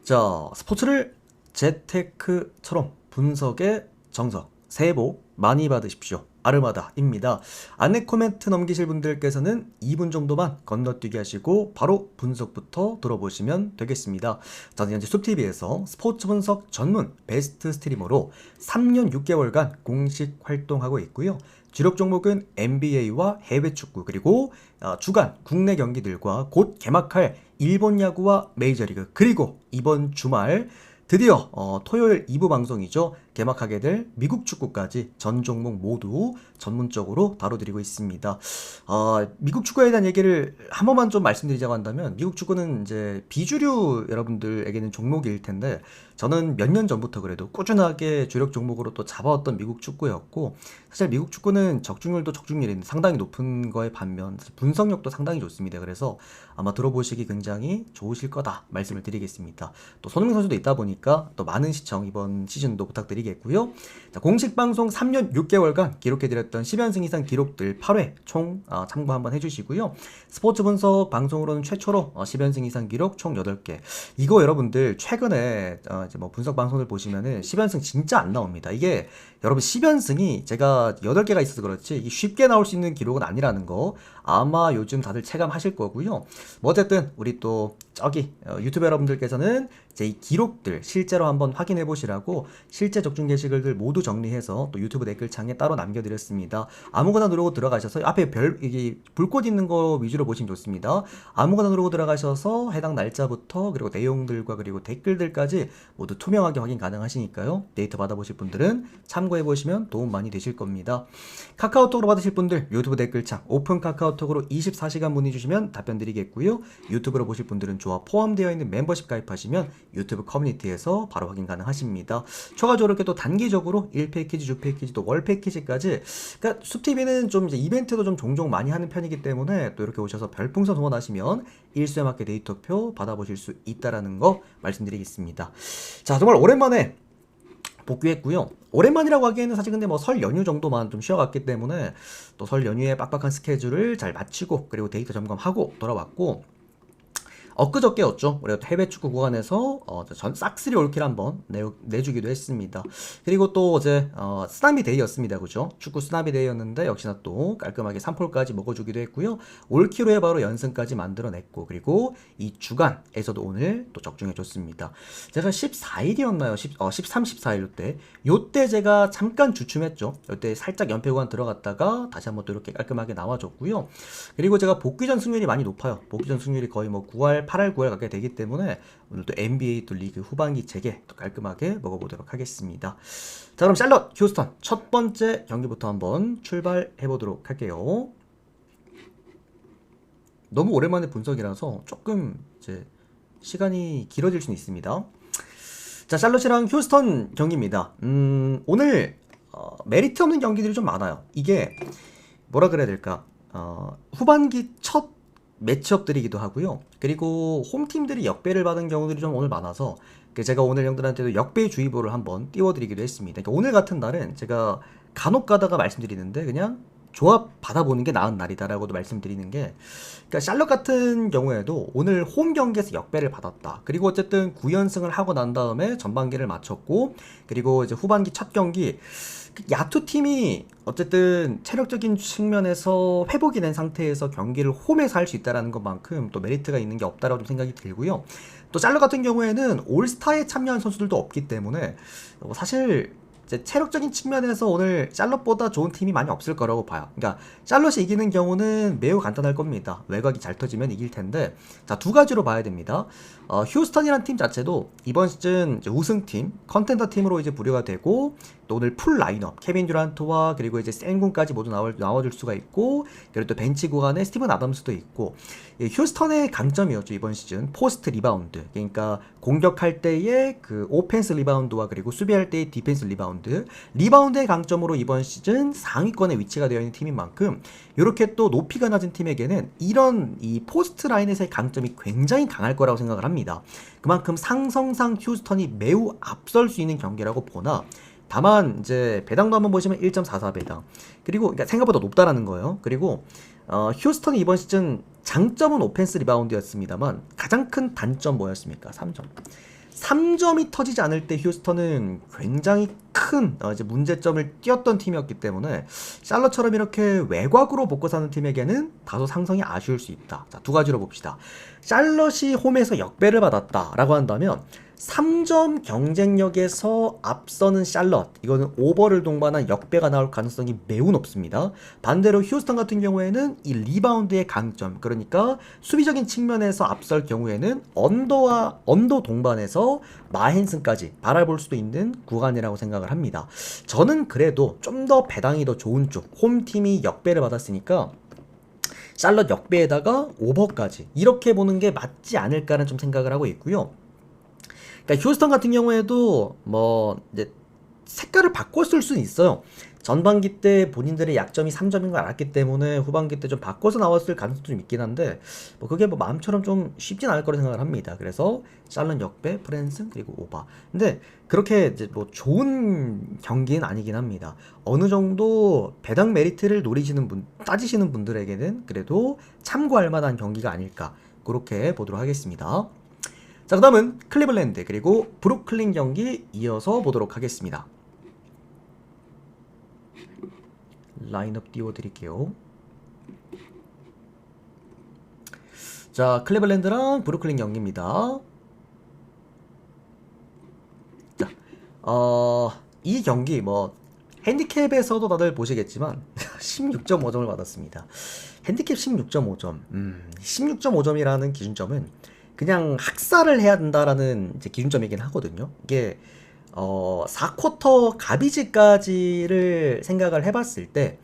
자, 스포츠를 재테크처럼 분석의 정석. 새해 복 많이 받으십시오. 아르마다입니다. 안내 코멘트 넘기실 분들께서는 2분 정도만 건너뛰기 하시고 바로 분석부터 들어보시면 되겠습니다. 저는 현재 숲TV에서 스포츠 분석 전문 베스트 스트리머로 3년 6개월간 공식 활동하고 있고요. 주력 종목은 NBA와 해외 축구 그리고 주간 국내 경기들과 곧 개막할 일본 야구와 메이저리그 그리고 이번 주말 드디어 토요일 2부 방송이죠. 개막하게 될 미국 축구까지 전 종목 모두 전문적으로 다뤄드리고 있습니다. 미국 축구에 대한 얘기를 한 번만 좀 말씀드리자고 한다면 미국 축구는 이제 비주류 여러분들에게는 종목일 텐데 저는 몇 년 전부터 그래도 꾸준하게 주력 종목으로 또 잡아왔던 미국 축구였고 사실 미국 축구는 적중률도 적중률인데 상당히 높은 거에 반면 분석력도 상당히 좋습니다. 그래서 아마 들어보시기 굉장히 좋으실 거다 말씀을 드리겠습니다. 또 손흥민 선수도 있다 보니까 또 많은 시청 이번 시즌도 부탁드리겠고요. 자, 공식 방송 3년 6개월간 기록해드렸던 10연승 이상 기록들 8회 총 참고 한번 해주시고요. 스포츠 분석 방송으로는 최초로 10연승 이상 기록 총 8개. 이거 여러분들 최근에 이제 뭐 분석 방송을 보시면은 10연승 진짜 안 나옵니다. 이게 여러분 10연승이 제가 8개가 있어서 그렇지 이게 쉽게 나올 수 있는 기록은 아니라는 거 아마 요즘 다들 체감하실 거고요. 뭐 어쨌든 우리 또 저기 유튜브 여러분들께서는 제 이 기록들 실제로 한번 확인해 보시라고 실제 적중 게시글들 모두 정리해서 또 유튜브 댓글창에 따로 남겨드렸습니다. 아무거나 누르고 들어가셔서 앞에 이게 불꽃 있는 거 위주로 보시면 좋습니다. 아무거나 누르고 들어가셔서 해당 날짜부터 그리고 내용들과 그리고 댓글들까지 모두 투명하게 확인 가능하시니까요. 데이터 받아보실 분들은 참고해 보시면 도움 많이 되실 겁니다. 카카오톡으로 받으실 분들 유튜브 댓글창 오픈 카카오톡으로 24시간 문의 주시면 답변 드리겠고요. 유튜브로 보실 분들은 조합 포함되어 있는 멤버십 가입하시면 유튜브 커뮤니티에서 바로 확인 가능하십니다. 추가적으로 이렇게 또 단기적으로 1패키지, 2패키지, 또 월 패키지까지 그러니까 숲TV는 좀 이제 이벤트도 좀 종종 많이 하는 편이기 때문에 또 이렇게 오셔서 별풍선 후원하시면 일수에 맞게 데이터표 받아보실 수 있다라는 거 말씀드리겠습니다. 자, 정말 오랜만에 복귀했고요. 오랜만이라고 하기에는 사실 근데 뭐 설 연휴 정도만 좀 쉬어갔기 때문에 또 설 연휴에 빡빡한 스케줄을 잘 마치고 그리고 데이터 점검하고 돌아왔고 엊그저께였죠. 우리가 해외 축구 구간에서 전 싹쓸이 올킬 한번 내주기도 했습니다. 그리고 또 어제 쓰나미 데이였습니다. 그죠? 축구 쓰나미 데이였는데 역시나 또 깔끔하게 3폴까지 먹어주기도 했고요. 올킬로에 바로 연승까지 만들어냈고 그리고 이 주간에서도 오늘 또 적중해줬습니다. 제가 14일이었나요? 13, 14일 요때 제가 잠깐 주춤했죠. 요때 살짝 연패 구간 들어갔다가 다시 한번 또 이렇게 깔끔하게 나와줬고요. 그리고 제가 복귀 전 승률이 많이 높아요. 복귀 전 승률이 거의 뭐 9할 8할 9할 가게 되기 때문에 오늘 또 NBA 또 리그 후반기 재개 또 깔끔하게 먹어보도록 하겠습니다. 자, 그럼 샬럿 휴스턴 첫 번째 경기부터 한번 출발해 보도록 할게요. 너무 오랜만에 분석이라서 조금 이제 시간이 길어질 수는 있습니다. 자, 샬럿이랑 휴스턴 경기입니다. 오늘 메리트 없는 경기들이 좀 많아요. 이게 뭐라 그래야 될까? 후반기 첫 매치업들이기도 하고요. 그리고 홈팀들이 역배를 받은 경우들이 좀 오늘 많아서 제가 오늘 형들한테도 역배 주의보를 한번 띄워드리기도 했습니다. 그러니까 오늘 같은 날은 제가 간혹 가다가 말씀드리는데 그냥 조합 받아보는 게 나은 날이다라고도 말씀드리는 게 그러니까 샬럿 같은 경우에도 오늘 홈 경기에서 역배를 받았다. 그리고 어쨌든 9연승을 하고 난 다음에 전반기를 마쳤고 그리고 이제 후반기 첫 경기 야투 팀이 어쨌든 체력적인 측면에서 회복이 된 상태에서 경기를 홈에서 할 수 있다는 것만큼 또 메리트가 있는 게 없다라고 좀 생각이 들고요. 또 샬럿 같은 경우에는 올스타에 참여한 선수들도 없기 때문에 사실 이제 체력적인 측면에서 오늘 샬럿보다 좋은 팀이 많이 없을 거라고 봐요. 그러니까 샬럿이 이기는 경우는 매우 간단할 겁니다. 외곽이 잘 터지면 이길 텐데 자, 두 가지로 봐야 됩니다. 휴스턴이라는 팀 자체도 이번 시즌 이제 우승팀, 컨텐더 팀으로 이제 부류가 되고 또 오늘 풀 라인업, 케빈 듀란트와 그리고 이제 센군까지 모두 나와줄 수가 있고 그리고 또 벤치 구간에 스티븐 아담스도 있고 휴스턴의 강점이었죠. 이번 시즌 포스트 리바운드, 그러니까 공격할 때의 그 오펜스 리바운드와 그리고 수비할 때의 디펜스 리바운드의 강점으로 이번 시즌 상위권에 위치가 되어 있는 팀인 만큼 이렇게 또 높이가 낮은 팀에게는 이런 이 포스트 라인에서의 강점이 굉장히 강할 거라고 생각을 합니다. 그만큼 상성상 휴스턴이 매우 앞설 수 있는 경기라고 보나 다만 이제 배당도 한번 보시면 1.44배당 그리고 그러니까 생각보다 높다라는 거예요. 그리고 휴스턴이 이번 시즌 장점은 오펜스 리바운드였습니다만 가장 큰 단점 뭐였습니까? 3점. 3점이 터지지 않을 때 휴스턴은 굉장히 큰 이제 문제점을 띄었던 팀이었기 때문에 샬럿처럼 이렇게 외곽으로 먹고 사는 팀에게는 다소 상성이 아쉬울 수 있다. 자, 두 가지로 봅시다. 샬럿이 홈에서 역배를 받았다라고 한다면 3점 경쟁력에서 앞서는 샬럿, 이거는 오버를 동반한 역배가 나올 가능성이 매우 높습니다. 반대로 휴스턴 같은 경우에는 이 리바운드의 강점, 그러니까 수비적인 측면에서 앞설 경우에는 언더 동반해서 마헨슨까지 바라볼 수도 있는 구간이라고 생각을 합니다. 저는 그래도 좀 더 배당이 더 좋은 쪽, 홈팀이 역배를 받았으니까 샬럿 역배에다가 오버까지 이렇게 보는 게 맞지 않을까라는 좀 생각을 하고 있고요. 그러니까 휴스턴 같은 경우에도 뭐 이제 색깔을 바꿨을 수는 있어요. 전반기 때 본인들의 약점이 3점인 걸 알았기 때문에 후반기 때 좀 바꿔서 나왔을 가능성도 좀 있긴 한데 뭐 그게 뭐 마음처럼 좀 쉽진 않을 거라 생각을 합니다. 그래서 샬럿 역배, 프랜슨 그리고 오바. 근데 그렇게 이제 뭐 좋은 경기는 아니긴 합니다. 어느 정도 배당 메리트를 노리시는 분, 따지시는 분들에게는 그래도 참고할 만한 경기가 아닐까 그렇게 보도록 하겠습니다. 자, 그 다음은 클리블랜드 그리고 브루클린 경기 이어서 보도록 하겠습니다. 라인업 띄워드릴게요. 자, 클리블랜드랑 브루클린 경기입니다. 자, 이 경기 뭐 핸디캡에서도 다들 보시겠지만 16.5점을 받았습니다. 핸디캡 16.5점. 16.5점이라는 기준점은 그냥 학살을 해야 된다라는 이제 기준점이긴 하거든요. 이게 4쿼터 가비지까지를 생각을 해봤을 때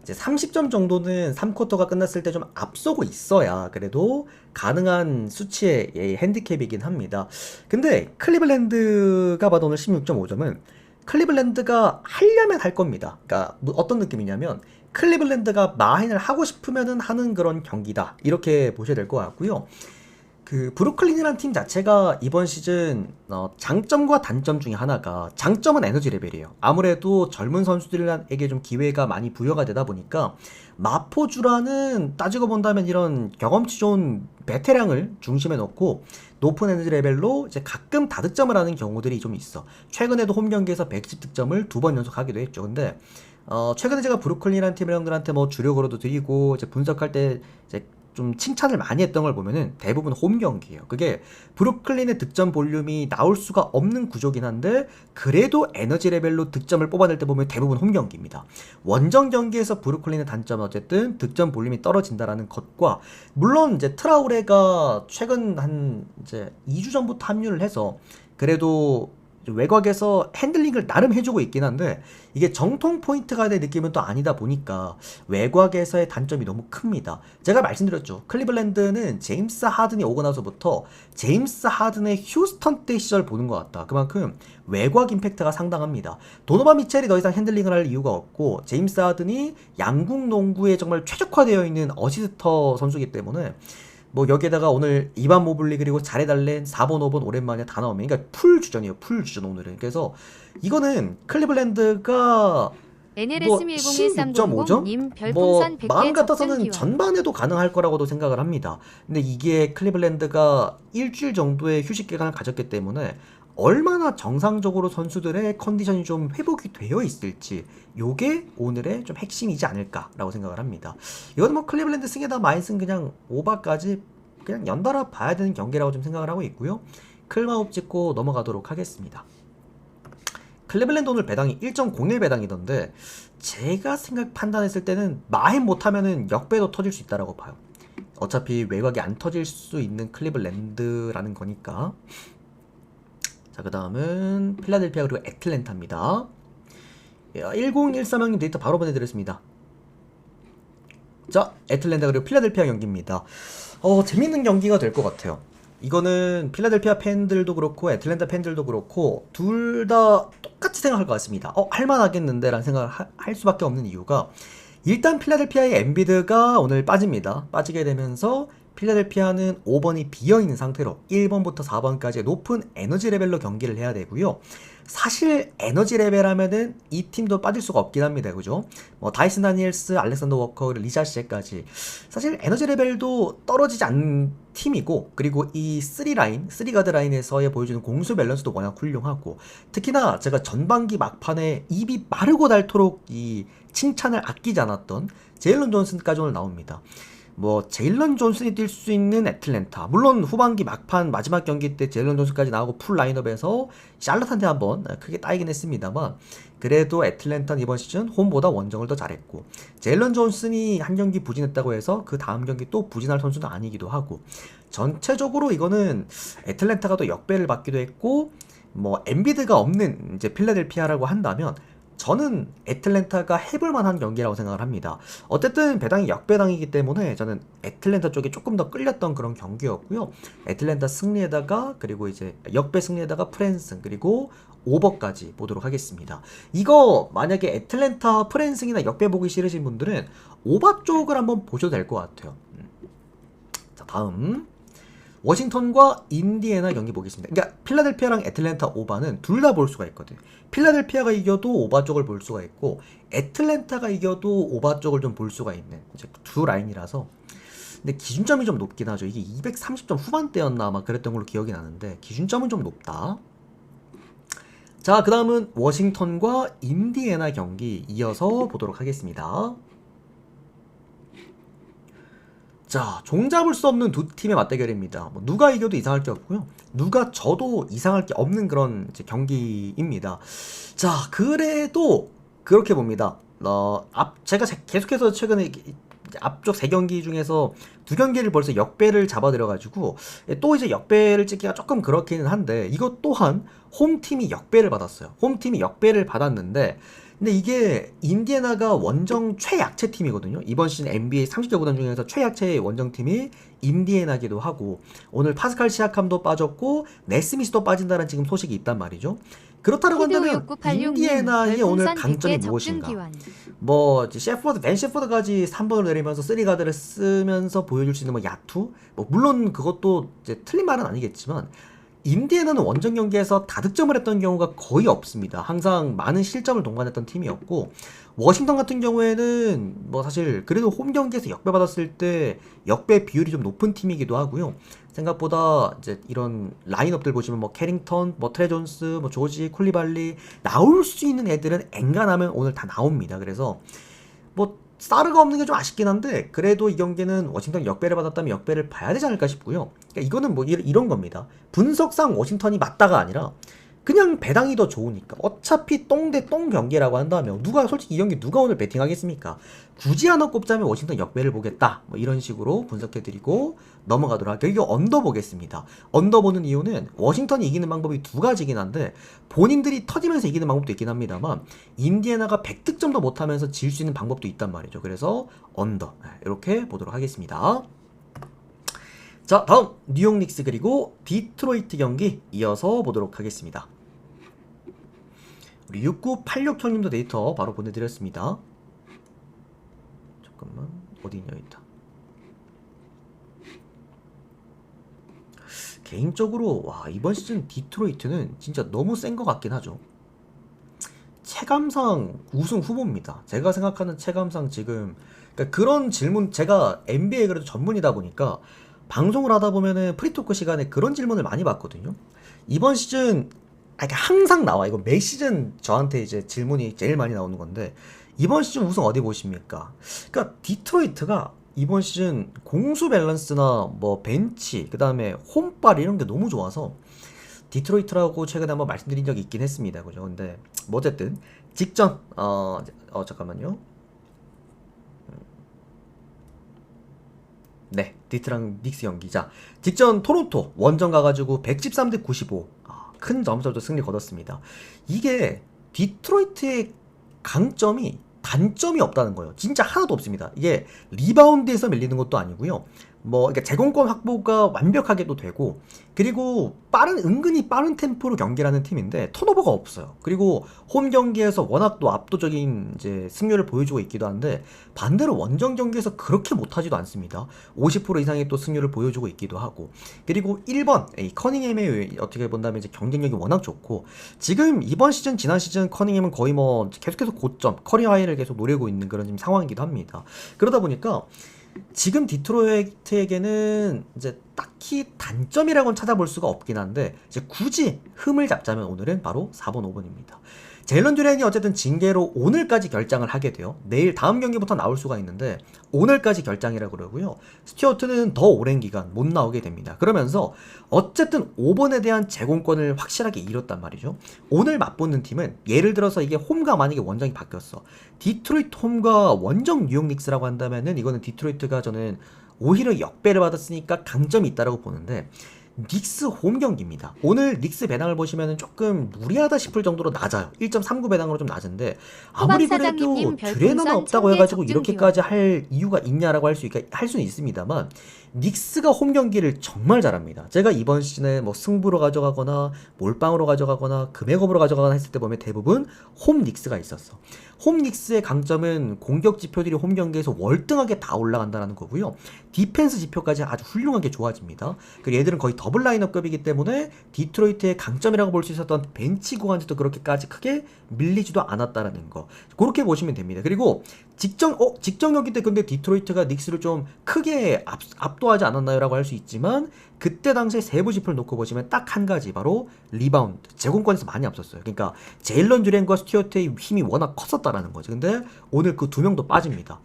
이제 30점 정도는 3쿼터가 끝났을 때 좀 앞서고 있어야 그래도 가능한 수치의 핸디캡이긴 합니다. 근데 클리블랜드가 봐도 오늘 16.5점은 클리블랜드가 하려면 할 겁니다. 그러니까 뭐 어떤 느낌이냐면 클리블랜드가 마인을 하고 싶으면은 하는 그런 경기다. 이렇게 보셔야 될 것 같고요. 그 브루클린이라는 팀 자체가 이번 시즌 장점과 단점 중에 하나가, 장점은 에너지 레벨이에요. 아무래도 젊은 선수들에게 좀 기회가 많이 부여가 되다 보니까 마포주라는 따지고 본다면 이런 경험치 좋은 베테랑을 중심에 놓고 높은 에너지 레벨로 이제 가끔 다득점을 하는 경우들이 좀 있어. 최근에도 홈 경기에서 110득점을 2번 연속하기도 했죠. 근데 최근에 제가 브루클린이라는 팀 형들한테 뭐 주력으로도 드리고 이제 분석할 때 이제 좀 칭찬을 많이 했던 걸 보면은 대부분 홈 경기예요. 그게 브루클린의 득점 볼륨이 나올 수가 없는 구조긴 한데 그래도 에너지 레벨로 득점을 뽑아낼 때 보면 대부분 홈 경기입니다. 원정 경기에서 브루클린의 단점은 어쨌든 득점 볼륨이 떨어진다라는 것과, 물론 이제 트라우레가 최근 한 이제 2주 전부터 합류를 해서 그래도 외곽에서 핸들링을 나름 해주고 있긴 한데 이게 정통 포인트가 될 느낌은 또 아니다 보니까 외곽에서의 단점이 너무 큽니다. 제가 말씀드렸죠. 클리블랜드는 제임스 하든이 오고 나서부터 제임스 하든의 휴스턴 때 시절 보는 것 같다. 그만큼 외곽 임팩트가 상당합니다. 도노반 미첼이 더 이상 핸들링을 할 이유가 없고 제임스 하든이 양궁 농구에 정말 최적화되어 있는 어시스터 선수이기 때문에 뭐 여기에다가 오늘 이반 모블리 그리고 자레달렌 4번 5번 오랜만에 다 나오면, 그러니까 풀 주전이에요. 풀 주전 오늘은. 그래서 이거는 클리블랜드가 뭐 16.5점? 뭐 마음 같아서는 전반에도 가능할 거라고도 생각을 합니다. 근데 이게 클리블랜드가 일주일 정도의 휴식 기간을 가졌기 때문에 얼마나 정상적으로 선수들의 컨디션이 좀 회복이 되어 있을지, 요게 오늘의 좀 핵심이지 않을까라고 생각을 합니다. 이건 뭐 클리블랜드 승에다 마인슨 그냥 오바까지 그냥 연달아 봐야 되는 경기라고 좀 생각을 하고 있고요. 클마업 찍고 넘어가도록 하겠습니다. 클리블랜드 오늘 배당이 1.01 배당이던데 제가 판단했을 때는 마인 못하면은 역배도 터질 수 있다라고 봐요. 어차피 외곽이 안 터질 수 있는 클리블랜드라는 거니까. 자, 그 다음은 필라델피아 그리고 애틀랜타입니다. 1013형님 데이터 바로 보내드렸습니다. 자, 애틀랜타 그리고 필라델피아 경기입니다. 재밌는 경기가 될 것 같아요. 이거는 필라델피아 팬들도 그렇고 애틀랜타 팬들도 그렇고 둘 다 똑같이 생각할 것 같습니다. 할만하겠는데 라는 생각을 할 수밖에 없는 이유가, 일단 필라델피아의 엠비드가 오늘 빠집니다. 빠지게 되면서 필라델피아는 5번이 비어있는 상태로 1번부터 4번까지 높은 에너지 레벨로 경기를 해야 되고요. 사실 에너지 레벨 하면은 이 팀도 빠질 수가 없긴 합니다. 그죠? 뭐 다이슨 다니엘스, 알렉산더 워커, 리샤 셰까지 사실 에너지 레벨도 떨어지지 않는 팀이고, 그리고 이 3라인, 3가드 라인에서의 보여주는 공수 밸런스도 워낙 훌륭하고, 특히나 제가 전반기 막판에 입이 마르고 닳도록 이 칭찬을 아끼지 않았던 제일런 존슨까지 오늘 나옵니다. 뭐 제일런 존슨이 뛸 수 있는 애틀랜타, 물론 후반기 막판 마지막 경기 때 제일런 존슨까지 나오고 풀 라인업에서 샬럿한테 한번 크게 따이긴 했습니다만, 그래도 애틀랜타는 이번 시즌 홈보다 원정을 더 잘했고, 제일런 존슨이 한 경기 부진했다고 해서 그 다음 경기 또 부진할 선수는 아니기도 하고, 전체적으로 이거는 애틀랜타가 또 역배를 받기도 했고, 뭐 엔비드가 없는 이제 필라델피아라고 한다면 저는 애틀랜타가 해볼 만한 경기라고 생각을 합니다. 어쨌든 배당이 역배당이기 때문에 저는 애틀랜타 쪽에 조금 더 끌렸던 그런 경기였고요. 애틀랜타 승리에다가, 그리고 이제 역배 승리에다가 프랜승, 그리고 오버까지 보도록 하겠습니다. 이거 만약에 애틀랜타 프랜승이나 역배 보기 싫으신 분들은 오버 쪽을 한번 보셔도 될 것 같아요. 자, 다음 워싱턴과 인디애나 경기 보겠습니다. 그러니까 필라델피아랑 애틀랜타 오바는 둘 다 볼 수가 있거든요. 필라델피아가 이겨도 오바 쪽을 볼 수가 있고, 애틀랜타가 이겨도 오바 쪽을 좀 볼 수가 있는 이제 두 라인이라서. 근데 기준점이 좀 높긴 하죠. 이게 230점 후반대였나 아마 그랬던 걸로 기억이 나는데 기준점은 좀 높다. 자, 그 다음은 워싱턴과 인디애나 경기 이어서 보도록 하겠습니다. 자, 종잡을 수 없는 두 팀의 맞대결입니다. 뭐 누가 이겨도 이상할 게 없고요. 누가 져도 이상할 게 없는 그런 이제 경기입니다. 자, 그래도 그렇게 봅니다. 제가 계속해서 최근에 앞쪽 3경기 중에서 2경기를 벌써 역배를 잡아들여가지고 또 이제 역배를 찍기가 조금 그렇기는 한데, 이것 또한 홈팀이 역배를 받았어요. 홈팀이 역배를 받았는데, 근데 이게 인디애나가 원정 최약체 팀이거든요. 이번 시즌 NBA 30개 구단 중에서 최약체의 원정팀이 인디애나기도 하고, 오늘 파스칼 시아캄도 빠졌고 네스미스도 빠진다는 지금 소식이 있단 말이죠. 그렇다고 한다면 인디애나의 오늘 강점이 무엇인가? 뭐 벤 셰퍼드까지 3번을 내리면서 3가드를 쓰면서 보여줄 수 있는 뭐 야투? 뭐 물론 그것도 이제 틀린 말은 아니겠지만, 인디애나는 원정 경기에서 다득점을 했던 경우가 거의 없습니다. 항상 많은 실점을 동반했던 팀이었고, 워싱턴 같은 경우에는 뭐 사실 그래도 홈 경기에서 역배 받았을 때 역배 비율이 좀 높은 팀이기도 하고요. 생각보다 이제 이런 라인업들 보시면 뭐 캐링턴, 뭐 트레 존스, 뭐 조지, 쿨리발리 나올 수 있는 애들은 엔간하면 오늘 다 나옵니다. 그래서 뭐 사르가 없는 게 좀 아쉽긴 한데, 그래도 이 경기는 워싱턴이 역배를 받았다면 역배를 봐야 되지 않을까 싶고요. 그러니까 이거는 뭐 이런 겁니다. 분석상 워싱턴이 맞다가 아니라 그냥 배당이 더 좋으니까. 어차피 똥 대 똥 경기라고 한다면 솔직히 이 경기 누가 오늘 배팅하겠습니까? 굳이 하나 꼽자면 워싱턴 역배를 보겠다, 뭐 이런 식으로 분석해드리고 넘어가도록 할게요. 이거 언더 보겠습니다. 언더 보는 이유는 워싱턴이 이기는 방법이 두 가지긴 한데, 본인들이 터지면서 이기는 방법도 있긴 합니다만, 인디애나가 100득점도 못하면서 질 수 있는 방법도 있단 말이죠. 그래서 언더 이렇게 보도록 하겠습니다. 자, 다음 뉴욕 닉스 그리고 디트로이트 경기 이어서 보도록 하겠습니다. 우리 6986형님도 데이터 바로 보내드렸습니다. 잠깐만, 어디 있냐, 있다. 개인적으로 이번 시즌 디트로이트는 진짜 너무 센 것 같긴 하죠. 체감상 우승 후보입니다. 제가 생각하는 체감상 지금, 그러니까 그런 질문, 제가 NBA 그래도 전문이다 보니까 방송을 하다 보면은 프리토크 시간에 그런 질문을 많이 받거든요. 이번 시즌, 항상 나와. 이거 매 시즌 저한테 이제 질문이 제일 많이 나오는 건데, 이번 시즌 우승 어디 보십니까? 그러니까 디트로이트가 이번 시즌 공수 밸런스나 뭐 벤치, 그 다음에 홈발 이런 게 너무 좋아서 디트로이트라고 최근에 한번 말씀드린 적이 있긴 했습니다. 그죠? 근데 뭐 어쨌든 직전 잠깐만요. 네, 디트랑 닉스 경기자 직전 토론토 원정 가가지고 113대 95 큰 점수로 승리 거뒀습니다. 이게 디트로이트의 강점이 단점이 없다는 거예요. 진짜 하나도 없습니다. 이게 리바운드에서 밀리는 것도 아니고요. 그러니까 제공권 확보가 완벽하게도 되고, 그리고 은근히 빠른 템포로 경기를 하는 팀인데 턴오버가 없어요. 그리고 홈 경기에서 워낙 또 압도적인 이제 승률을 보여주고 있기도 한데, 반대로 원정 경기에서 그렇게 못하지도 않습니다. 50% 이상의 또 승률을 보여주고 있기도 하고, 그리고 1번 이 커닝햄의 어떻게 본다면 이제 경쟁력이 워낙 좋고, 지금 이번 시즌 지난 시즌 커닝햄은 거의 뭐 계속해서 고점 커리어 하이를 계속 노리고 있는 그런 지금 상황이기도 합니다. 그러다 보니까 지금 디트로이트에게는 이제 딱히 단점이라고는 찾아볼 수가 없긴 한데, 이제 굳이 흠을 잡자면 오늘은 바로 4번, 5번입니다. 제일런 듀렌이 어쨌든 징계로 오늘까지 결장을 하게 돼요. 내일 다음 경기부터 나올 수가 있는데 오늘까지 결장이라고 그러고요. 스튜어트는 더 오랜 기간 못 나오게 됩니다. 그러면서 어쨌든 5번에 대한 제공권을 확실하게 잃었단 말이죠. 오늘 맞붙는 팀은 예를 들어서 이게 홈과 만약에 원정이 바뀌었어. 디트로이트 홈과 원정 뉴욕 닉스라고 한다면은 이거는 디트로이트가 저는 오히려 역배를 받았으니까 강점이 있다라고 보는데, 닉스 홈 경기입니다. 오늘 닉스 배당을 보시면 조금 무리하다 싶을 정도로 낮아요. 1.39 배당으로 좀 낮은데, 아무리 그래도 듀렌 하나 없다고 해가지고 이렇게까지 할 이유가 있냐라고 할 수는 있습니다만, 닉스가 홈 경기를 정말 잘합니다. 제가 이번 시즌에 뭐 승부로 가져가거나 몰빵으로 가져가거나 금액업으로 가져가거나 했을 때 보면 대부분 홈 닉스가 있었어. 홈 닉스의 강점은 공격 지표들이 홈 경기에서 월등하게 다 올라간다는 거고요. 디펜스 지표까지 아주 훌륭하게 좋아집니다. 그리고 얘들은 거의 더블 라인업급이기 때문에 디트로이트의 강점이라고 볼 수 있었던 벤치 구간에서도 그렇게까지 크게 밀리지도 않았다라는 거. 그렇게 보시면 됩니다. 그리고 직전 경기 때 근데 디트로이트가 닉스를 좀 크게 압도하지 않았나요? 라고 할 수 있지만, 그때 당시에 세부 지표를 놓고 보시면 딱 한 가지, 바로 리바운드, 제공권에서 많이 앞섰어요. 그러니까 제일런 듀렌과 스튜어트의 힘이 워낙 컸었다라는 거죠. 근데 오늘 그 두 명도 빠집니다.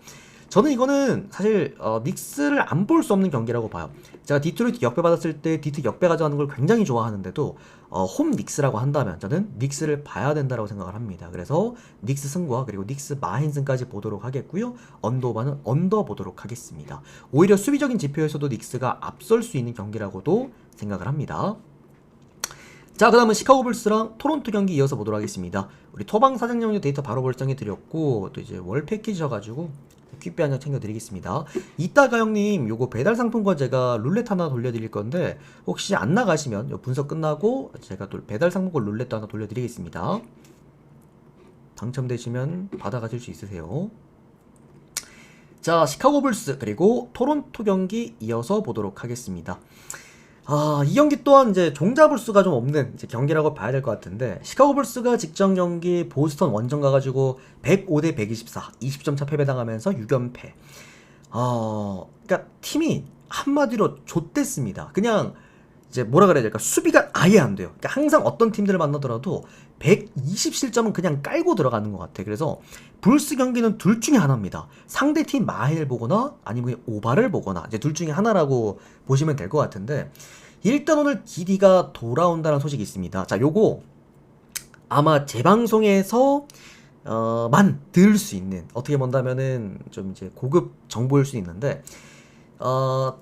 저는 이거는 사실 닉스를 안 볼 수 없는 경기라고 봐요. 제가 디트로이트 역배 받았을 때 디트 역배 가져가는 걸 굉장히 좋아하는데도 홈 닉스라고 한다면 저는 닉스를 봐야 된다고 생각을 합니다. 그래서 닉스 승과 그리고 닉스 마힌승까지 보도록 하겠고요. 언더오버는 언더 보도록 하겠습니다. 오히려 수비적인 지표에서도 닉스가 앞설 수 있는 경기라고도 생각을 합니다. 자, 그 다음은 시카고 불스랑 토론토 경기 이어서 보도록 하겠습니다. 우리 토방 사장님도 데이터 바로 벌정해 드렸고, 또 이제 월 패키지여가지고 퀵배 한 장 챙겨드리겠습니다. 이따가 형님 요거 배달 상품권 제가 룰렛 하나 돌려드릴 건데, 혹시 안 나가시면 요 분석 끝나고 제가 또 배달 상품권 룰렛도 하나 돌려드리겠습니다. 당첨되시면 받아가실 수 있으세요. 자, 시카고 불스 그리고 토론토 경기 이어서 보도록 하겠습니다. 이 경기 또한 이제 종잡을 수가 좀 없는 이제 경기라고 봐야 될 것 같은데, 시카고 불스가 직전 경기 보스턴 원정 가가지고 105대 124, 20점 차 패배당하면서 6연패. 그러니까 팀이 한마디로 좆됐습니다. 그냥 이제 뭐라 그래야 될까, 수비가 아예 안 돼요. 그러니까 항상 어떤 팀들을 만나더라도 120실점은 그냥 깔고 들어가는 것 같아. 그래서 불스 경기는 둘 중에 하나입니다. 상대팀 마인을 보거나 아니면 오바를 보거나, 이제 둘 중에 하나라고 보시면 될 것 같은데, 일단 오늘 기디가 돌아온다는 소식이 있습니다. 자, 요거 아마 재방송에서 만 들을 수 있는, 어떻게 본다면은 좀 이제 고급 정보일 수 있는데,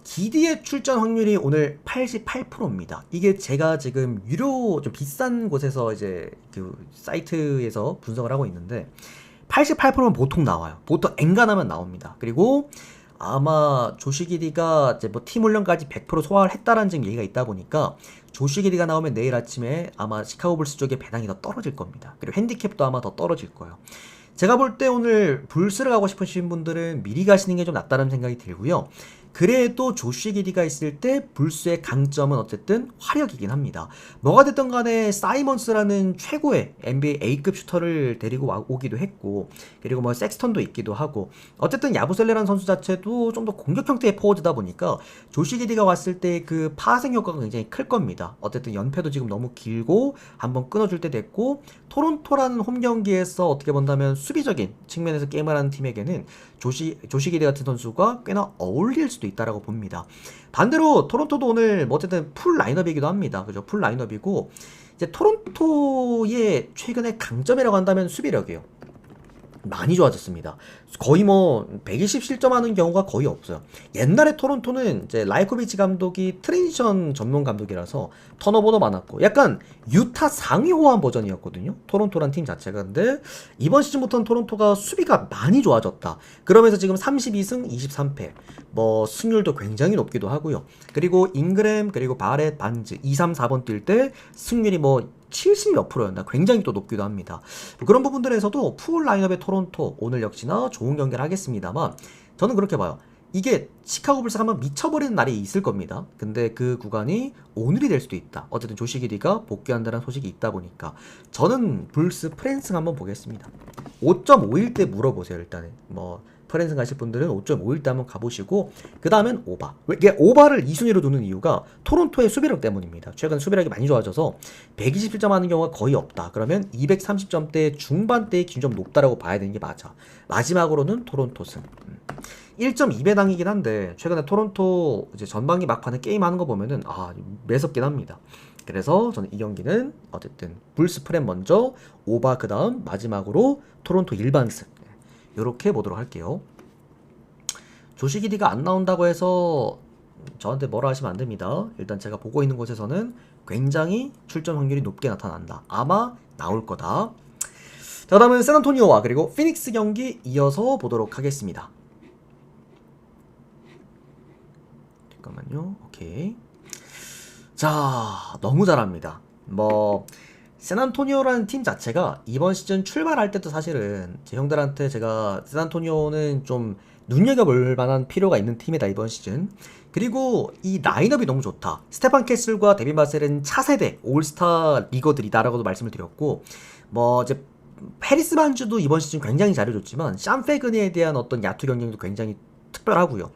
기디의 출전 확률이 오늘 88%입니다. 이게 제가 지금 유료 좀 비싼 곳에서 이제 그 사이트에서 분석을 하고 있는데, 88%는 보통 나와요. 보통 엔간하면 나옵니다. 그리고 아마 조시 기디가 이제 뭐 팀 훈련까지 100% 소화를 했다라는 지금 얘기가 있다 보니까, 조시 기디가 나오면 내일 아침에 아마 시카고 불스 쪽에 배당이 더 떨어질 겁니다. 그리고 핸디캡도 아마 더 떨어질 거예요. 제가 볼 때 오늘 불스를 가고 싶으신 분들은 미리 가시는 게 좀 낫다는 생각이 들고요. 그래도 조시 기디가 있을 때 불스의 강점은 어쨌든 화력이긴 합니다. 뭐가 됐든 간에 사이먼스라는 최고의 NBA A급 슈터를 데리고 오기도 했고, 그리고 뭐 섹스턴도 있기도 하고, 어쨌든 야부셀레라는 선수 자체도 좀 더 공격 형태의 포워드다 보니까 조시 기디가 왔을 때 그 파생 효과가 굉장히 클 겁니다. 어쨌든 연패도 지금 너무 길고 한번 끊어줄 때 됐고, 토론토라는 홈 경기에서 어떻게 본다면 수비적인 측면에서 게임을 하는 팀에게는 조시 기디 같은 선수가 꽤나 어울릴 수도 있다라고 봅니다. 반대로 토론토도 오늘 뭐 어쨌든 풀 라인업이기도 합니다. 그죠? 풀 라인업이고, 이제 토론토의 최근의 강점이라고 한다면 수비력이에요. 많이 좋아졌습니다. 거의 뭐 120 실점하는 경우가 거의 없어요. 옛날에 토론토는 이제 라이코비치 감독이 트랜지션 전문 감독이라서 턴오버도 많았고 약간 유타 상위 호환 버전이었거든요. 토론토란 팀 자체가. 근데 이번 시즌부터는 토론토가 수비가 많이 좋아졌다. 그러면서 지금 32승 23패. 뭐 승률도 굉장히 높기도 하고요. 그리고 잉그램 그리고 바렛 반즈 2, 3, 4번 뛸 때 승률이 뭐 70 몇 프로였나 굉장히 또 높기도 합니다. 그런 부분들에서도 풀 라인업의 토론토 오늘 역시나 좋은 경기를 하겠습니다만 저는 그렇게 봐요. 이게 시카고 불스가 한번 미쳐버리는 날이 있을 겁니다. 근데 그 구간이 오늘이 될 수도 있다. 어쨌든 조시 기디가 복귀한다는 소식이 있다 보니까 저는 불스 프랜승 한번 보겠습니다. 5.5일 때 물어보세요. 일단은 뭐 프랜승 가실 분들은 5.5일 때 한번 가보시고 그 다음엔 오바. 이게 오바를 2순위로 두는 이유가 토론토의 수비력 때문입니다. 최근 수비력이 많이 좋아져서 127점 하는 경우가 거의 없다. 그러면 230점대 중반대의 기준이 좀 높다라고 봐야 되는 게 맞아. 마지막으로는 토론토 승. 1.2배당이긴 한데 최근에 토론토 이제 전반기 막판에 게임하는 거 보면은 매섭긴 합니다. 그래서 저는 이 경기는 어쨌든 불스 프렘 먼저 오바 그 다음 마지막으로 토론토 일반승 요렇게 보도록 할게요. 조시기디가 안 나온다고 해서 저한테 뭐라 하시면 안 됩니다. 일단 제가 보고 있는 곳에서는 굉장히 출전 확률이 높게 나타난다. 아마 나올 거다. 자, 다음은 샌안토니오와 그리고 피닉스 경기 이어서 보도록 하겠습니다. 잠깐만요. 오케이. 자, 너무 잘합니다. 뭐 샌안토니오라는 팀 자체가 이번 시즌 출발할 때도 사실은 제 형들한테 제가 샌안토니오는 좀 눈여겨볼 만한 필요가 있는 팀이다 이번 시즌. 그리고 이 라인업이 너무 좋다. 스테판 캐슬과 데빈 바셀은 차세대 올스타 리거들이다라고도 말씀을 드렸고 뭐 이제 페리스 반주도 이번 시즌 굉장히 잘해줬지만 샴 페그니에 대한 어떤 야투 경쟁도 굉장히 특별하고요.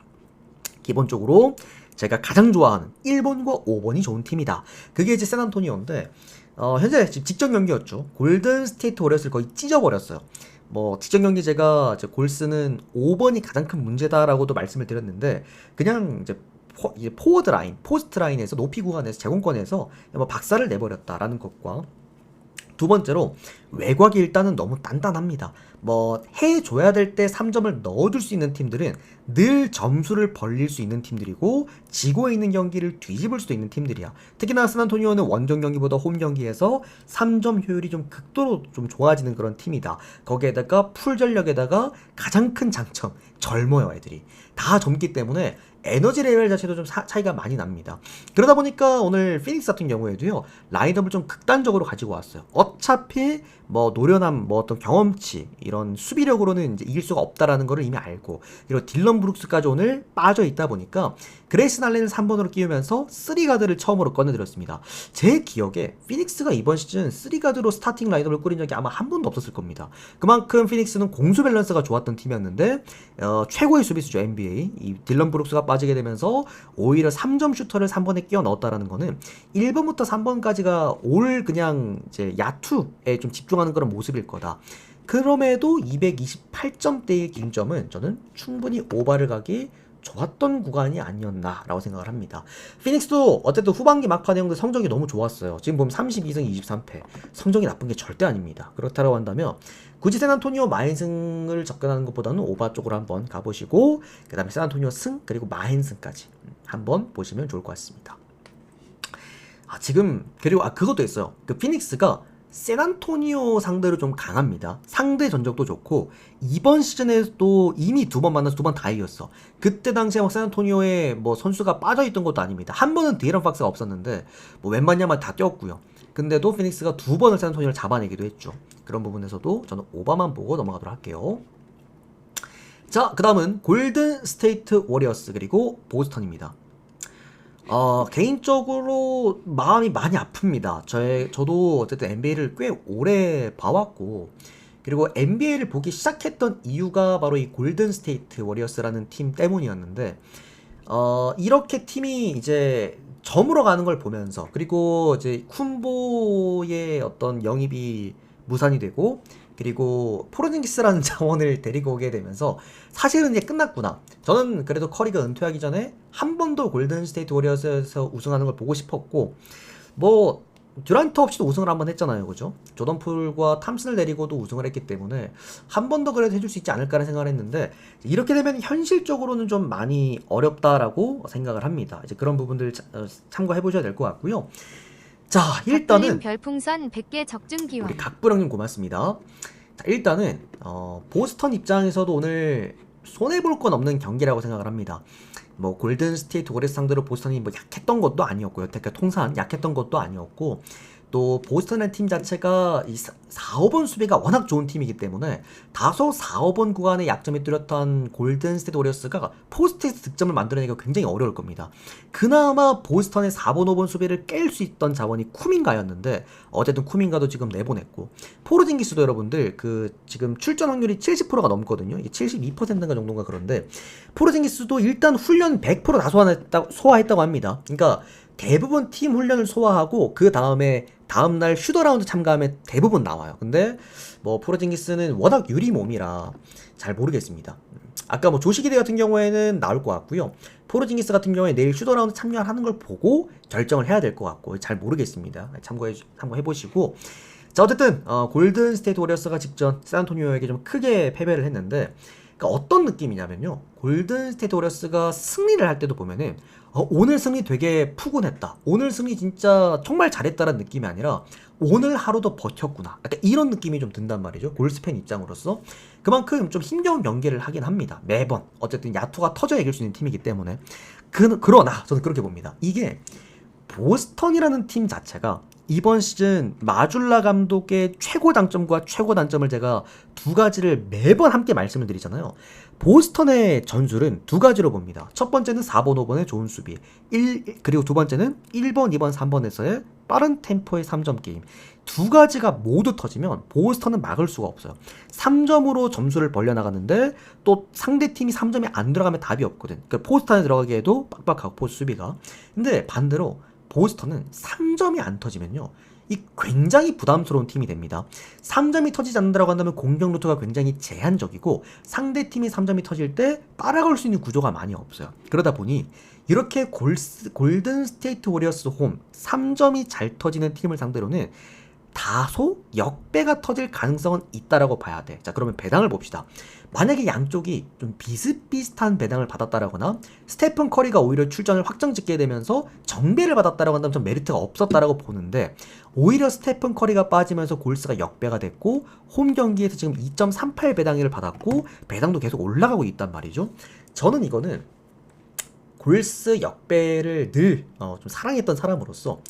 기본적으로 제가 가장 좋아하는 1번과 5번이 좋은 팀이다. 그게 이제 샌안토니오인데 현재 지금 직전 경기였죠. 골든 스테이트 워리어스를 거의 찢어버렸어요. 뭐 직전 경기 제가 이제 골스는 5번이 가장 큰 문제다라고도 말씀을 드렸는데 그냥 이제 포워드 라인, 포스트 라인에서 높이 구간에서 제공권에서 뭐 박살을 내버렸다라는 것과 두 번째로 외곽이 일단은 너무 단단합니다. 뭐 해줘야 될 때 3점을 넣어줄 수 있는 팀들은 늘 점수를 벌릴 수 있는 팀들이고 지고 있는 경기를 뒤집을 수도 있는 팀들이야. 특히나 샌안토니오는 원정 경기보다 홈 경기에서 3점 효율이 좀 극도로 좀 좋아지는 그런 팀이다. 거기에다가 풀 전력에다가 가장 큰 장점 젊어요. 애들이 다 젊기 때문에 에너지 레벨 자체도 좀 차이가 많이 납니다. 그러다 보니까 오늘 피닉스 같은 경우에도요 라인업을 좀 극단적으로 가지고 왔어요. 어차피 뭐 노련함, 뭐 어떤 경험치 이런 수비력으로는 이제 이길 수가 없다라는 거를 이미 알고 그리고 딜런 브룩스까지 오늘 빠져 있다 보니까 그레이슨 알렌을 3번으로 끼우면서 3가드를 처음으로 꺼내드렸습니다. 제 기억에 피닉스가 이번 시즌 3가드로 스타팅 라인업을 꾸린 적이 아마 한 번도 없었을 겁니다. 그만큼 피닉스는 공수 밸런스가 좋았던 팀이었는데 최고의 수비수죠. NBA 이 딜런 브룩스가 빠지게 되면서 오히려 3점 슈터를 3번에 끼워 넣었다라는 거는 1번부터 3번까지가 올 그냥 이제 야투에 좀 집중하는 그런 모습일 거다. 그럼에도 228점대의 기준점은 저는 충분히 오바를 가기 좋았던 구간이 아니었나라고 생각을 합니다. 피닉스도 어쨌든 후반기 막판에 형들 성적이 너무 좋았어요. 지금 보면 32승 23패 성적이 나쁜 게 절대 아닙니다. 그렇다고 한다면 굳이 샌안토니오 마헨승을 접근하는 것보다는 오바 쪽으로 한번 가보시고 그 다음에 샌안토니오 승 그리고 마헨승까지 한번 보시면 좋을 것 같습니다. 지금 그리고 그것도 있어요. 그 피닉스가 샌안토니오 상대로 좀 강합니다. 상대 전적도 좋고 이번 시즌에도 이미 2번 만나서 2번 다 이겼어. 그때 당시에 막 샌안토니오에 뭐 선수가 빠져있던 것도 아닙니다. 한 번은 디에런 팍스가 없었는데 뭐 웬만하면 다 뛰었고요. 근데도 피닉스가 2번을 샌안토니오를 잡아내기도 했죠. 그런 부분에서도 저는 오바만 보고 넘어가도록 할게요. 자, 그 다음은 골든 스테이트 워리어스 그리고 보스턴입니다. 개인적으로 마음이 많이 아픕니다. 저도 어쨌든 NBA를 꽤 오래 봐왔고, 그리고 NBA를 보기 시작했던 이유가 바로 이 골든 스테이트 워리어스라는 팀 때문이었는데, 이렇게 팀이 이제 저물어 가는 걸 보면서, 그리고 이제 쿤보의 어떤 영입이 무산이 되고, 그리고 포르징기스라는 자원을 데리고 오게 되면서 사실은 이제 끝났구나. 저는 그래도 커리가 은퇴하기 전에 한 번 더 골든 스테이트 워리어스에서 우승하는 걸 보고 싶었고 뭐 듀란트 없이도 우승을 한번 했잖아요, 그죠? 조던 풀과 탐슨을 내리고도 우승을 했기 때문에 한 번 더 그래도 해줄 수 있지 않을까라는 생각을 했는데, 이렇게 되면 현실적으로는 좀 많이 어렵다라고 생각을 합니다. 이제 그런 부분들 참고해 보셔야 될 것 같고요. 자, 일단은 별풍선 100개 적중 기원. 우리 각부령님 고맙습니다. 자, 일단은 보스턴 입장에서도 오늘 손해볼 건 없는 경기라고 생각을 합니다. 뭐 골든 스테이트 워리어스 상대로 보스턴이 뭐 약했던 것도 아니었고요. 그러니까 통산 약했던 것도 아니었고, 또 보스턴의 팀 자체가 이 4, 5번 수비가 워낙 좋은 팀이기 때문에 다소 4, 5번 구간에 약점이 뚜렷한 골든 스테이트 워리어스가 포스트에서 득점을 만들어내기가 굉장히 어려울 겁니다. 그나마 보스턴의 4번, 5번 수비를 깰 수 있던 자원이 쿠민가였는데, 어쨌든 쿠민가도 지금 내보냈고, 포르징기스도 여러분들 그 지금 출전 확률이 70%가 넘거든요. 이게 72%인가 정도인가 그런데, 포르징기스도 일단 훈련 100% 다 소화했다고 합니다. 그러니까 대부분 팀 훈련을 소화하고 그 다음에 다음날 슈터라운드 참가하면 대부분 나와요. 근데 뭐 포르징기스는 워낙 유리 몸이라 잘 모르겠습니다. 아까 뭐 조시기대 같은 경우에는 나올 것 같고요. 포르징기스 같은 경우에 내일 슈터라운드 참여하는 걸 보고 결정을 해야 될 것 같고, 잘 모르겠습니다. 참고해 보시고. 자, 어쨌든 골든 스테이트 워리어스가 직전 샌안토니오에게 좀 크게 패배를 했는데, 그러니까 어떤 느낌이냐면요, 골든 스테이트 워리어스가 승리를 할 때도 보면은 오늘 승리 되게 푸근했다, 오늘 승리 진짜 정말 잘했다라는 느낌이 아니라 오늘 하루도 버텼구나, 약간 이런 느낌이 좀 든단 말이죠. 골스팬 입장으로서 그만큼 좀 힘겨운 경기를 하긴 합니다. 매번 어쨌든 야투가 터져야 이길 수 있는 팀이기 때문에. 그러나 저는 그렇게 봅니다. 이게 보스턴이라는 팀 자체가 이번 시즌 마줄라 감독의 최고 장점과 최고 단점을 제가 두 가지를 매번 함께 말씀을 드리잖아요. 보스턴의 전술은 두 가지로 봅니다. 첫 번째는 4번, 5번의 좋은 수비, 그리고 두 번째는 1번, 2번, 3번에서의 빠른 템포의 3점 게임. 두 가지가 모두 터지면 보스턴은 막을 수가 없어요. 3점으로 점수를 벌려나가는데 또 상대팀이 3점이 안 들어가면 답이 없거든. 그러니까 포스턴에 들어가기에도 빡빡하고 포스 수비가. 근데 반대로 보스턴은 3점이 안 터지면요, 이 굉장히 부담스러운 팀이 됩니다. 3점이 터지지 않는다고 한다면 공격 루트가 굉장히 제한적이고, 상대팀이 3점이 터질 때 따라갈 수 있는 구조가 많이 없어요. 그러다 보니 이렇게 골든 스테이트 워리어스 홈 3점이 잘 터지는 팀을 상대로는 다소 역배가 터질 가능성은 있다라고 봐야 돼. 자, 그러면 배당을 봅시다. 만약에 양쪽이 좀 비슷비슷한 배당을 받았다라거나 스테픈 커리가 오히려 출전을 확정 짓게 되면서 정배를 받았다라고 한다면 좀 메리트가 없었다라고 보는데, 오히려 스테픈 커리가 빠지면서 골스가 역배가 됐고 홈 경기에서 지금 2.38 배당을 받았고 배당도 계속 올라가고 있단 말이죠. 저는 이거는 골스 역배를 늘 좀 사랑했던 사람으로서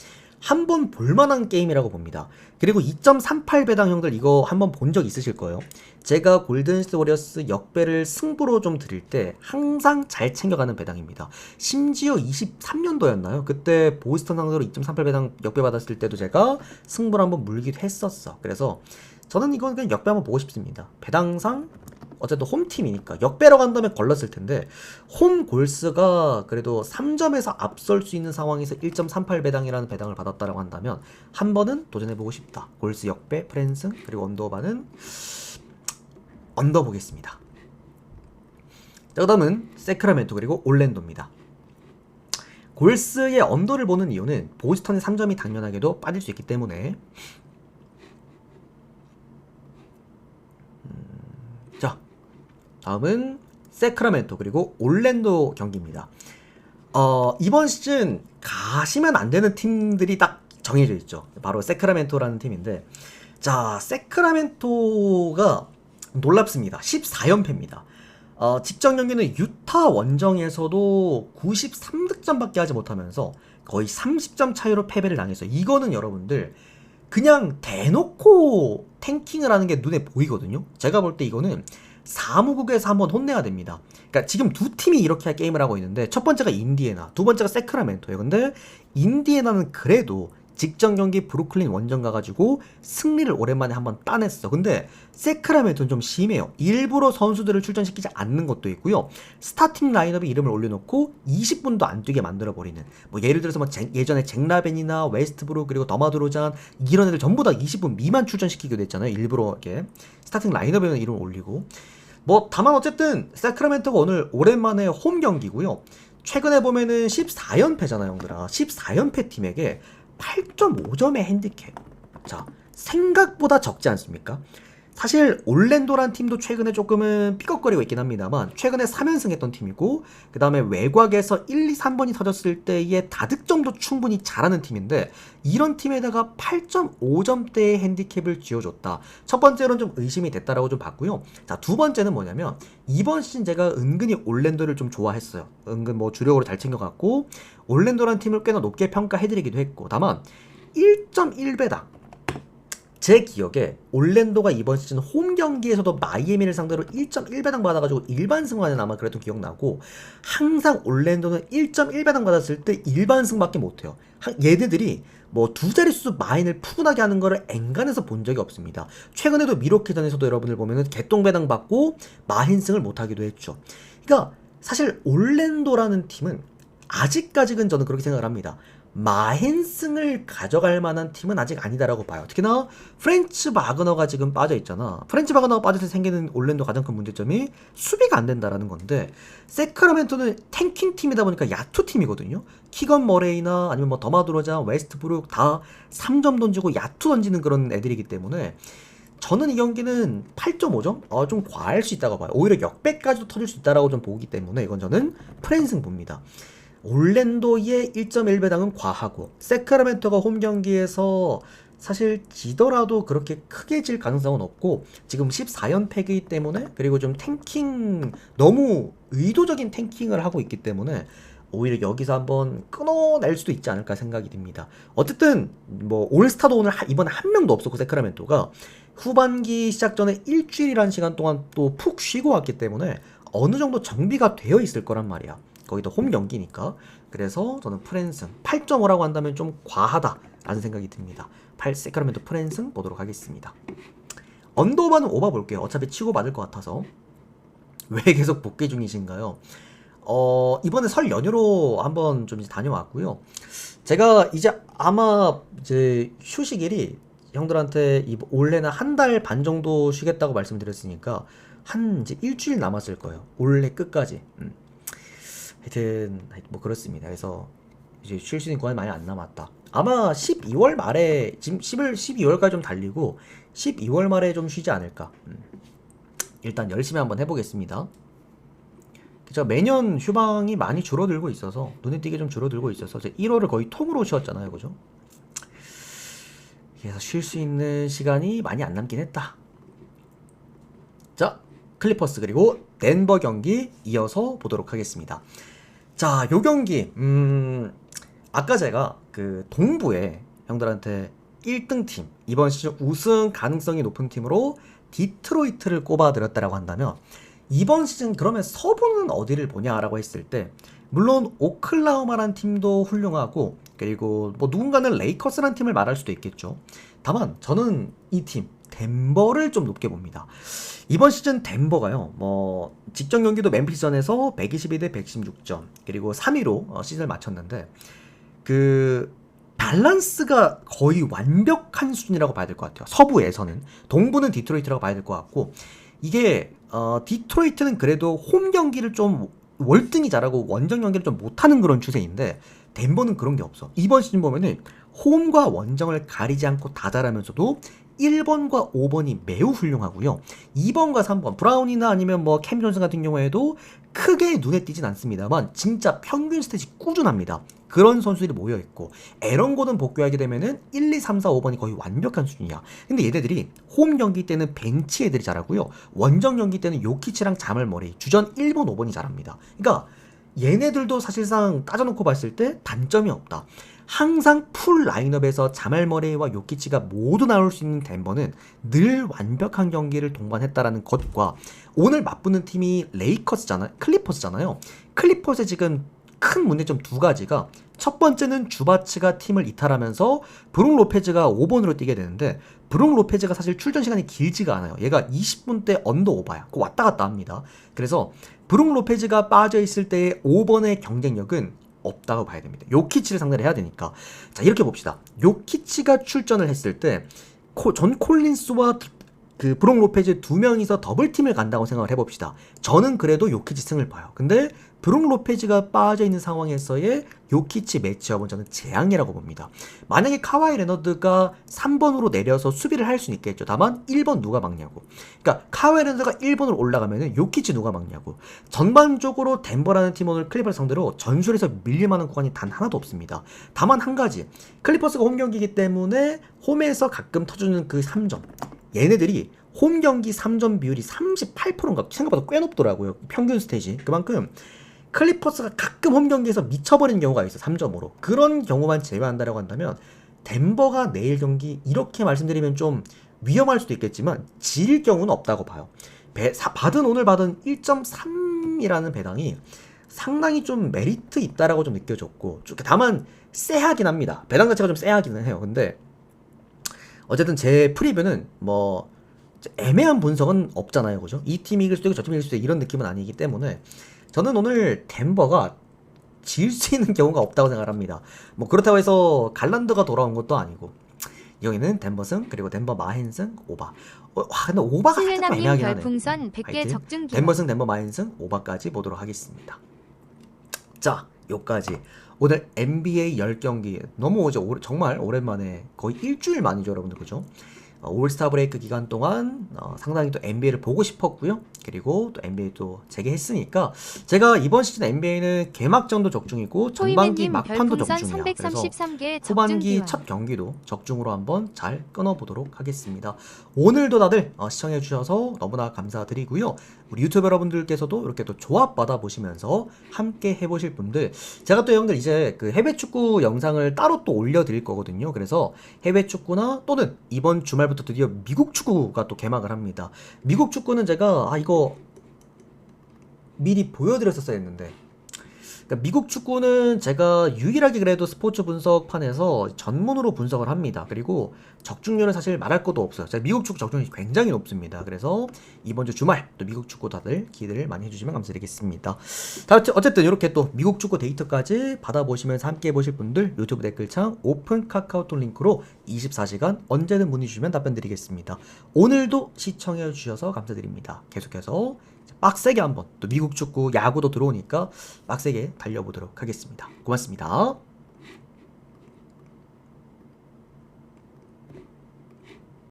한번 볼만한 게임이라고 봅니다. 그리고 2.38 배당 형들 이거 한번 본 적 있으실 거예요. 제가 골든스테이트 워리어스 역배를 승부로 좀 드릴 때 항상 잘 챙겨가는 배당입니다. 심지어 23년도였나요? 그때 보스턴 상대로 2.38 배당 역배 받았을 때도 제가 승부를 한번 물기도 했었어. 그래서 저는 이건 그냥 역배 한번 보고 싶습니다. 배당상 어쨌든 홈팀이니까 역배라고 한다면 걸렀을 텐데, 홈 골스가 그래도 3점에서 앞설 수 있는 상황에서 1.38 배당이라는 배당을 받았다라고 한다면 한 번은 도전해보고 싶다. 골스 역배, 프랜승, 그리고 언더바는 언더 보겠습니다. 자, 그 다음은 세크라멘토 그리고 올랜도입니다. 골스의 언더를 보는 이유는 보스턴의 3점이 당연하게도 빠질 수 있기 때문에. 자, 다음은 세크라멘토 그리고 올랜도 경기입니다. 이번 시즌 가시면 안 되는 팀들이 딱 정해져 있죠. 바로 세크라멘토라는 팀인데, 자, 세크라멘토가 놀랍습니다. 14연패입니다. 직전 경기는 유타 원정에서도 93득점밖에 하지 못하면서 거의 30점 차이로 패배를 당했어요. 이거는 여러분들 그냥 대놓고 탱킹을 하는 게 눈에 보이거든요. 제가 볼 때 이거는 사무국에서 한번 혼내야 됩니다. 그러니까 지금 두 팀이 이렇게 게임을 하고 있는데, 첫 번째가 인디애나, 두 번째가 세크라멘토예요. 근데 인디애나는 그래도 직전 경기 브루클린 원정 가가지고 승리를 오랜만에 한번 따냈어. 근데 세크라멘토는 좀 심해요. 일부러 선수들을 출전시키지 않는 것도 있고요. 스타팅 라인업에 이름을 올려놓고 20분도 안 뛰게 만들어버리는, 뭐 예를 들어서 뭐 예전에 잭라벤이나 웨스트브룩 그리고 더마드로잔 이런 애들 전부 다 20분 미만 출전시키기도 했잖아요. 일부러 이렇게 스타팅 라인업에는 이름을 올리고. 뭐 다만 어쨌든 세크라멘토가 오늘 오랜만에 홈 경기고요. 최근에 보면은 14연패잖아요, 형들아. 14연패 팀에게 8.5점의 핸디캡. 자, 생각보다 적지 않습니까? 사실 올랜도란 팀도 최근에 조금은 삐걱거리고 있긴 합니다만 최근에 3연승 했던 팀이고 그 다음에 외곽에서 1, 2, 3번이 터졌을 때의 다득점도 충분히 잘하는 팀인데 이런 팀에다가 8.5점대의 핸디캡을 쥐어줬다. 첫 번째로는 좀 의심이 됐다라고 좀 봤고요. 자, 두 번째는 뭐냐면 이번 시즌 제가 은근히 올랜도를 좀 좋아했어요. 은근 뭐 주력으로 잘 챙겨갔고 올랜도란 팀을 꽤나 높게 평가해드리기도 했고 다만 1.1배당 제 기억에 올랜도가 이번 시즌 홈 경기에서도 마이애미를 상대로 1.1배당 받아가지고 일반승만은 아마 그랬던 기억나고 항상 올랜도는 1.1배당 받았을 때 일반승밖에 못해요. 얘네들이 뭐 두 자릿수 마인을 푸근하게 하는 거를 엔간해서 본 적이 없습니다. 최근에도 미로키전에서도 여러분들 보면은 개똥배당 받고 마인승을 못하기도 했죠. 그러니까 사실 올랜도라는 팀은 아직까지는 저는 그렇게 생각을 합니다. 마헨승을 가져갈 만한 팀은 아직 아니다라고 봐요. 특히나 프렌츠 바그너가 지금 빠져있잖아. 프렌츠 바그너가 빠져서 생기는 올랜도 가장 큰 문제점이 수비가 안 된다라는 건데 세크라멘토는 탱킹 팀이다 보니까 야투 팀이거든요. 키건 머레이나 아니면 뭐 더마드로자, 웨스트브룩 다 3점 던지고 야투 던지는 그런 애들이기 때문에 저는 이 경기는 8.5점? 좀 과할 수 있다고 봐요. 오히려 역배까지도 터질 수 있다라고 좀 보기 때문에 이건 저는 프렌승 봅니다. 올랜도의 1.1배당은 과하고 세크라멘토가 홈 경기에서 사실 지더라도 그렇게 크게 질 가능성은 없고 지금 14연패이기 때문에 그리고 좀 탱킹 너무 의도적인 탱킹을 하고 있기 때문에 오히려 여기서 한번 끊어낼 수도 있지 않을까 생각이 듭니다. 어쨌든 뭐 올스타도 오늘 이번에 한 명도 없었고 세크라멘토가 후반기 시작 전에 일주일이라는 시간 동안 또 푹 쉬고 왔기 때문에 어느 정도 정비가 되어 있을 거란 말이야. 거기도 홈 경기니까. 그래서 저는 프랜승 8.5라고 한다면 좀 과하다라는 생각이 듭니다. 세크라멘토 프랜승 보도록 하겠습니다. 언더오버는 오버 볼게요. 어차피 치고받을 것 같아서. 왜 계속 복귀 중이신가요? 이번에 설 연휴로 한번 좀 이제 다녀왔고요. 제가 이제 아마 이제 휴식일이 형들한테 올해는 한 달 반 정도 쉬겠다고 말씀드렸으니까 한 이제 일주일 남았을 거예요. 올해 끝까지. 하여튼 뭐 그렇습니다. 그래서 이제 쉴 수 있는 공간이 많이 안 남았다. 아마 12월 말에 지금 12월까지 좀 달리고 12월 말에 좀 쉬지 않을까. 일단 열심히 한번 해보겠습니다. 제가 매년 휴방이 많이 줄어들고 있어서 눈에 띄게 좀 줄어들고 있어서 제 1월을 거의 통으로 쉬었잖아요, 그죠? 그래서 쉴 수 있는 시간이 많이 안 남긴 했다. 자, 클리퍼스 그리고 덴버 경기 이어서 보도록 하겠습니다. 자, 요 경기 아까 제가 그 동부에 형들한테 1등 팀 이번 시즌 우승 가능성이 높은 팀으로 디트로이트를 꼽아드렸다라고 한다면 이번 시즌 그러면 서부는 어디를 보냐라고 했을 때 물론 오클라호마란 팀도 훌륭하고 그리고 뭐 누군가는 레이커스란 팀을 말할 수도 있겠죠. 다만 저는 이 팀 덴버를 좀 높게 봅니다. 이번 시즌 덴버가요, 뭐 직전 경기도 멤피스전에서 122대 116점 그리고 3위로 시즌을 마쳤는데 그 밸런스가 거의 완벽한 수준이라고 봐야 될 것 같아요. 서부에서는. 동부는 디트로이트라고 봐야 될 것 같고 이게 디트로이트는 그래도 홈 경기를 좀 월등히 잘하고 원정 경기를 좀 못하는 그런 추세인데 덴버는 그런 게 없어. 이번 시즌 보면은 홈과 원정을 가리지 않고 다 잘하면서도 1번과 5번이 매우 훌륭하고요. 2번과 3번 브라운이나 아니면 뭐 캠 존슨 같은 경우에도 크게 눈에 띄진 않습니다만 진짜 평균 스탯이 꾸준합니다. 그런 선수들이 모여있고 에런 고든 복귀하게 되면은 1, 2, 3, 4, 5번이 거의 완벽한 수준이야. 근데 얘네들이 홈 경기 때는 벤치 애들이 잘하고요. 원정 경기 때는 요키치랑 자말 머리 주전 1번, 5번이 잘합니다. 그러니까 얘네들도 사실상 따져놓고 봤을 때 단점이 없다. 항상 풀 라인업에서 자말 머레이와 요키치가 모두 나올 수 있는 덴버는 늘 완벽한 경기를 동반했다라는 것과 오늘 맞붙는 팀이 레이커스잖아요. 클리퍼스잖아요. 클리퍼스의 지금 큰 문제점 두 가지가 첫 번째는 주바츠가 팀을 이탈하면서 브룩 로페즈가 5번으로 뛰게 되는데 브룩 로페즈가 사실 출전 시간이 길지가 않아요. 얘가 20분대 언더 오버야. 그 왔다 갔다 합니다. 그래서 브룩 로페즈가 빠져있을 때의 5번의 경쟁력은 없다고 봐야 됩니다. 요키치를 상대를 해야 되니까. 자, 이렇게 봅시다. 요키치가 출전을 했을 때 존 콜린스와 그 브록 로페즈 두 명이서 더블팀을 간다고 생각을 해봅시다. 저는 그래도 요키치 승을 봐요. 근데 브록 로페즈가 빠져있는 상황에서의 요키치 매치업은 저는 재앙이라고 봅니다. 만약에 카와이 레너드가 3번으로 내려서 수비를 할 수는 있겠죠. 다만 1번 누가 막냐고. 그러니까 카와이 레너드가 1번으로 올라가면은 요키치 누가 막냐고. 전반적으로 덴버라는 팀 오늘 클리퍼스 상대로 전술에서 밀릴만한 구간이 단 하나도 없습니다. 다만 한 가지, 클리퍼스가 홈 경기이기 때문에 홈에서 가끔 터주는 그 3점, 얘네들이 홈 경기 3점 비율이 38%인가 생각보다 꽤 높더라고요. 평균 스탯이. 그만큼 클리퍼스가 가끔 홈 경기에서 미쳐버리는 경우가 있어요. 3점으로. 그런 경우만 제외한다라고 한다면 덴버가 내일 경기, 이렇게 말씀드리면 좀 위험할 수도 있겠지만 질 경우는 없다고 봐요. 오늘 받은 1.3이라는 배당이 상당히 좀 메리트 있다라고 좀 느껴졌고, 다만 쎄하긴 합니다. 배당 자체가 좀 쎄하기는 해요. 근데 어쨌든 제 프리뷰는 뭐 애매한 분석은 없잖아요, 그죠? 이 팀이 이길 수도 있고 저 팀이 이길 수도 있고 이런 느낌은 아니기 때문에 저는 오늘 덴버가 질 수 있는 경우가 없다고 생각합니다. 뭐 그렇다고 해서 갈란드가 돌아온 것도 아니고, 여기는 덴버승, 그리고 덴버 마헨승 오바. 근데 오바가 살짝 좀 신뢰남님 애매하긴 하네. 별풍선 100개 하여튼 적중 기원. 덴버승, 덴버 마헨승 오바까지 보도록 하겠습니다. 자, 요까지. 오늘 NBA 10경기 너무 정말 오랜만에 거의 일주일 만이죠, 여러분들. 그죠? 올스타 브레이크 기간 동안 상당히 또 NBA를 보고 싶었고요. 그리고 또 NBA도 재개했으니까 제가 이번 시즌 NBA는 개막전도 적중이고 전반기 호이맨님 막판도 별풍선 적중이야. 그래서 333개 적중 후반기 기원. 첫 경기도 적중으로 한번 잘 끊어보도록 하겠습니다. 오늘도 다들 시청해주셔서 너무나 감사드리고요. 우리 유튜브 여러분들께서도 이렇게 또 조합 받아보시면서 함께 해보실 분들, 제가 또 형들 이제 그 해외 축구 영상을 따로 또 올려드릴 거거든요. 그래서 해외 축구나 또는 이번 주말부터 드디어 미국 축구가 또 개막을 합니다. 미국 축구는 제가 이거 미리 보여드렸었어야 했는데, 그러니까 미국 축구는 제가 유일하게 그래도 스포츠 분석판에서 전문으로 분석을 합니다. 그리고 적중률은 사실 말할 것도 없어요. 제가 미국 축구 적중률이 굉장히 높습니다. 그래서 이번 주 주말 또 미국 축구 다들 기대를 많이 해주시면 감사드리겠습니다. 어쨌든 이렇게 또 미국 축구 데이터까지 받아보시면서 함께 해보실 분들 유튜브 댓글창 오픈 카카오톡 링크로 24시간 언제든 문의 주시면 답변 드리겠습니다. 오늘도 시청해주셔서 감사드립니다. 계속해서 빡세게 한번 또 미국 축구 야구도 들어오니까 빡세게 달려보도록 하겠습니다. 고맙습니다.